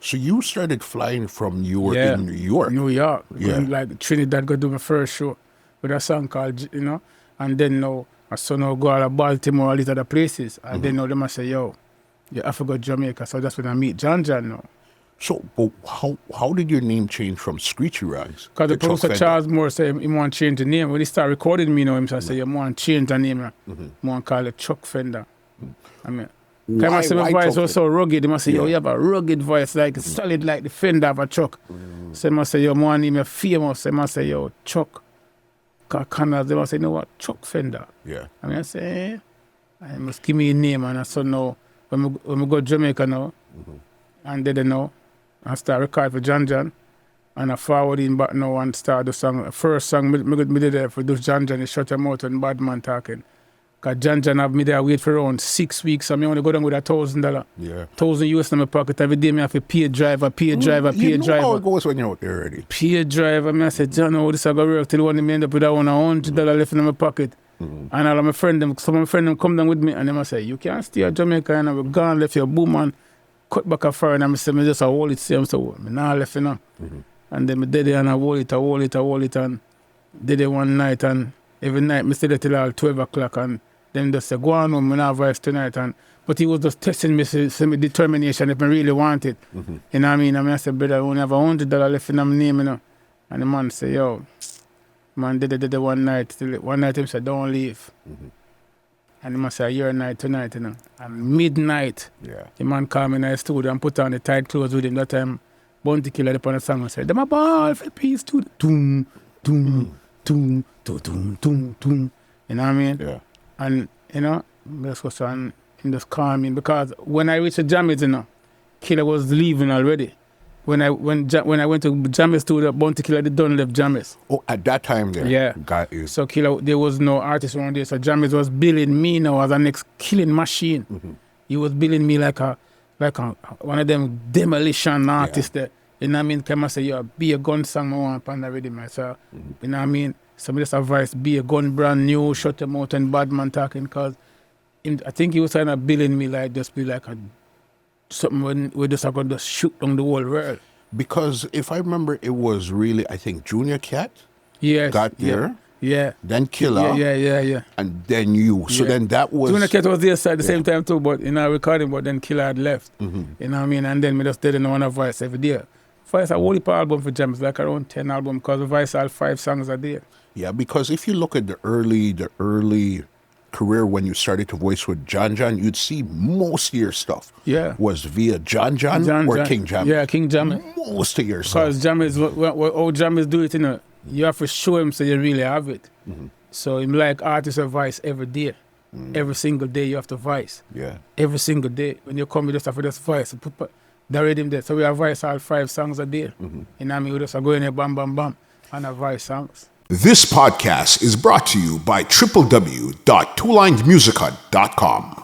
So you started flying from you were in New York. New York. Yeah. Going, like Trinidad, go do my first show with a song called, and then now I saw now go out of Baltimore, all these other places. And then now they must say, yo, you have to go to Jamaica. So that's when I meet John now. So but how did your name change from Screechy Rags? Because the to Chuck producer Fenda? Charles Moore said he want to change the name. When he started recording me, him say, you want to change the name. You want to call it Chuck Fenda. I mean, Why- my why voice Chuck was so rugged. They must say, yo, Yeah. you have a rugged voice, like solid like the Fender of a truck. So they must say, yo, my name is famous. They must say, yo, Chuck. Connors, they must say, you know what, Chuck Fenda. Yeah. I mean, I say, I must give me a name. And I said, no, when we go to Jamaica now, and they don't know, I start record for John, and I forward in back now and start the song. First song, me did there for those John, he shut him out and bad man talking. Because John have me there wait for around 6 weeks, and I only go down with $1,000. Yeah. $1,000 in my pocket. Every day I have to pay a driver. You know how it goes when you're out there already. Pay a driver. I said, John, oh, this I go work till one me end up with that $100 left in my pocket. And all of my friends, some of my friends come down with me, and they must say, you can't stay at Jamaica, and we're gone, left your boom and cut back a fire, and I say, me just a hold it, same, so I'm not left, And then I did it, and I hold it, and did it one night, and every night I stayed there till all 12 o'clock, and then they say, go on home, I have voice tonight, but he was just testing me, see me determination if I really want it. You know what I mean? I said, brother, I only have $100 left in my name, And the man say, yo, man did it one night. One night he said, don't leave. And he must say, you're a night tonight, And midnight, the man called me in the studio and put on the tight clothes with him. That time, Bounty Killer upon the song and said, them a ball for peace too. Doom, doom, doom, doom, doom, doom, doom. You know what I mean? Yeah. And, that's what's on in this calming. Because when I reached the Jammys, Killer was leaving already. When I went to Jammys studio, Bounty Killer, they done left Jammys. Oh, at that time there. Yeah. Got you. So Killer, there was no artist around there. So Jammys was billing me now as a next killing machine. He was billing me like a one of them demolition artists there. You know what I mean? Come and say, yo, be a gun song I want on the rhythm. So, you know what I mean? Some of this advice, be a gun brand new, shut them out and bad man talking, because I think he was trying to billing me like just be like something when we just are going to shoot down the whole world. Because if I remember, it was really, I think, Junior Cat Yes. got there. Yeah. Then Killer. Yeah. And then you. So then that was... Junior Cat was there at the same time too, but recording, but then Killer had left. You know what I mean? And then we just did one voice every day. Voice a whole heap of album for Jammys, like around 10 albums, because the voice had 5 songs a day. Yeah, because if you look at the early career when you started to voice with John, you'd see most of your stuff was via John or King Jammys. Yeah, King Jammys. Most of your stuff. Because Jammys, how Jammys do it, you have to show him so you really have it. So him like artist of voice every day. Every single day you have to voice. Yeah. Every single day. When you come, you just have to just voice. Put the rhythm there. So we have voice all 5 songs a day. You know what I mean? We just go in there, bam, bam, bam, and have voice songs. This podcast is brought to you by www.twolinedmusichut.com.